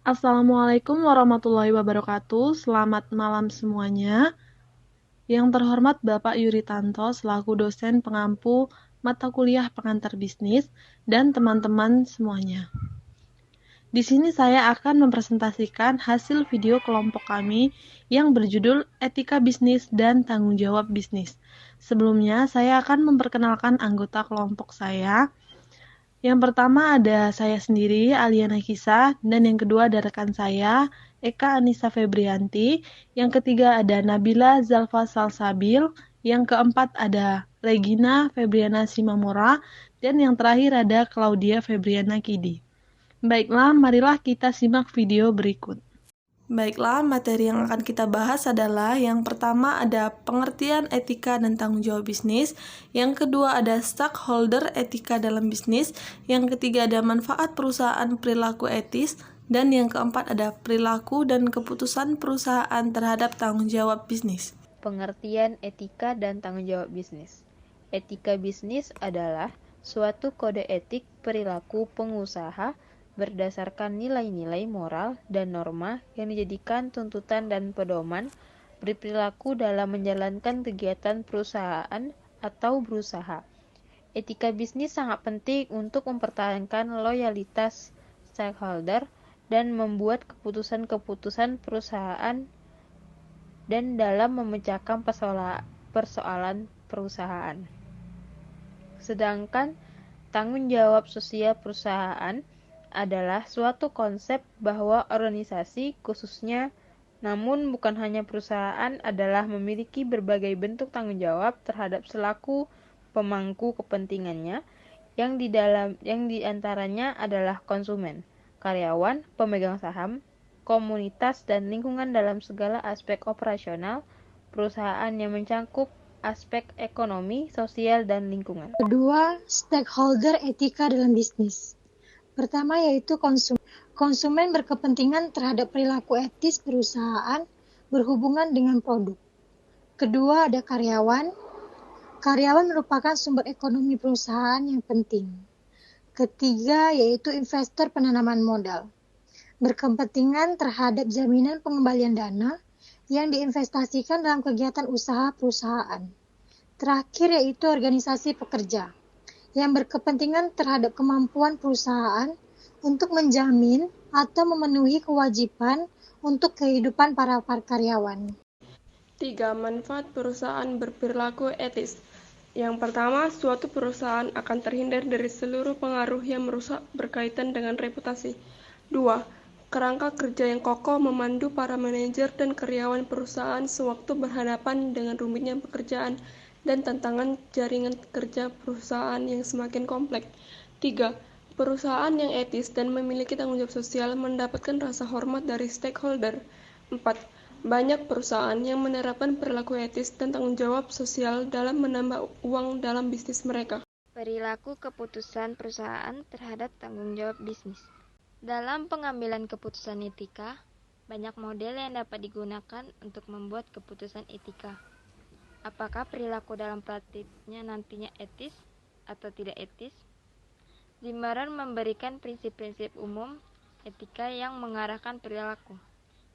Assalamualaikum warahmatullahi wabarakatuh. Selamat malam semuanya. Yang terhormat Bapak Yuritanto selaku dosen pengampu mata kuliah pengantar bisnis dan teman-teman semuanya. Di sini saya akan mempresentasikan hasil video kelompok kami yang berjudul Etika Bisnis dan Tanggung Jawab Bisnis. Sebelumnya, saya akan memperkenalkan anggota kelompok saya. Yang pertama ada saya sendiri, Aliana Kisah, dan yang kedua ada rekan saya, Eka Anissa Febrianti. Yang ketiga ada Nabila Zalfa Salsabil. Yang keempat ada Regina Febriana Simamora. Dan yang terakhir ada Claudia Febriana Kidi. Baiklah, marilah kita simak video berikut. Baiklah, materi yang akan kita bahas adalah yang pertama ada pengertian etika dan tanggung jawab bisnis, yang kedua ada stakeholder etika dalam bisnis, yang ketiga ada manfaat perusahaan perilaku etis, dan yang keempat ada perilaku dan keputusan perusahaan terhadap tanggung jawab bisnis. Pengertian etika dan tanggung jawab bisnis. Etika bisnis adalah suatu kode etik perilaku pengusaha berdasarkan nilai-nilai moral dan norma yang dijadikan tuntutan dan pedoman berperilaku dalam menjalankan kegiatan perusahaan atau berusaha. Etika bisnis sangat penting untuk mempertahankan loyalitas stakeholder dan membuat keputusan-keputusan perusahaan dan dalam memecahkan persoalan perusahaan. Sedangkan tanggung jawab sosial perusahaan adalah suatu konsep bahwa organisasi khususnya, namun bukan hanya perusahaan, adalah memiliki berbagai bentuk tanggung jawab terhadap selaku pemangku kepentingannya, yang di antaranya adalah konsumen, karyawan, pemegang saham, komunitas, dan lingkungan dalam segala aspek operasional perusahaan yang mencakup aspek ekonomi, sosial, dan lingkungan. Kedua, stakeholder etika dalam bisnis. Pertama yaitu konsumen. Konsumen berkepentingan terhadap perilaku etis perusahaan berhubungan dengan produk. Kedua ada karyawan. Karyawan merupakan sumber ekonomi perusahaan yang penting. Ketiga yaitu investor penanaman modal. Berkepentingan terhadap jaminan pengembalian dana yang diinvestasikan dalam kegiatan usaha perusahaan. Terakhir yaitu organisasi pekerja yang berkepentingan terhadap kemampuan perusahaan untuk menjamin atau memenuhi kewajiban untuk kehidupan para karyawan. 3. Manfaat perusahaan berperilaku etis. Yang pertama, suatu perusahaan akan terhindar dari seluruh pengaruh yang merusak berkaitan dengan reputasi. 2. Kerangka kerja yang kokoh memandu para manajer dan karyawan perusahaan sewaktu berhadapan dengan rumitnya pekerjaan dan tantangan jaringan kerja perusahaan yang semakin kompleks. 3. Perusahaan yang etis dan memiliki tanggung jawab sosial mendapatkan rasa hormat dari stakeholder. 4. Banyak perusahaan yang menerapkan perilaku etis dan tanggung jawab sosial dalam menambah uang dalam bisnis mereka. Perilaku keputusan perusahaan terhadap tanggung jawab bisnis. Dalam pengambilan keputusan etika, banyak model yang dapat digunakan untuk membuat keputusan etika. Apakah perilaku dalam praktiknya nantinya etis atau tidak etis? Zimmerman memberikan prinsip-prinsip umum etika yang mengarahkan perilaku,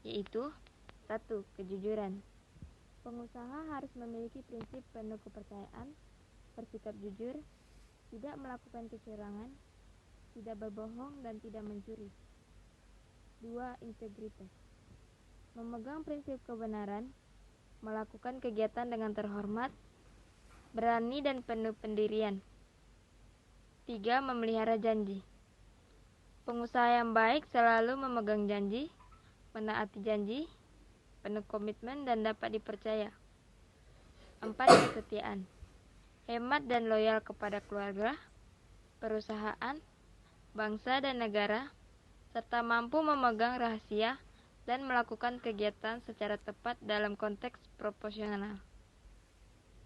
yaitu 1. Kejujuran. Pengusaha harus memiliki prinsip penuh kepercayaan, bersikap jujur, tidak melakukan kecurangan, tidak berbohong, dan tidak mencuri. 2. Integritas. Memegang prinsip kebenaran, melakukan kegiatan dengan terhormat, berani dan penuh pendirian. 3. Memelihara janji. Pengusaha yang baik selalu memegang janji, menaati janji, penuh komitmen dan dapat dipercaya. 4. Kesetiaan. Hemat dan loyal kepada keluarga, perusahaan, bangsa dan negara, serta mampu memegang rahasia dan melakukan kegiatan secara tepat dalam konteks proporsional.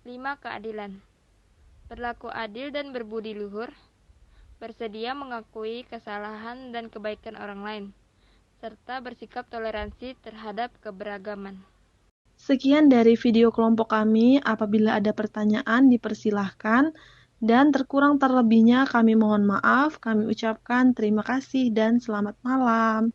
5. Keadilan. Berlaku adil dan berbudi luhur, bersedia mengakui kesalahan dan kebaikan orang lain, serta bersikap toleransi terhadap keberagaman. Sekian dari video kelompok kami. Apabila ada pertanyaan, dipersilahkan. Dan terkurang terlebihnya kami mohon maaf. Kami ucapkan terima kasih dan selamat malam.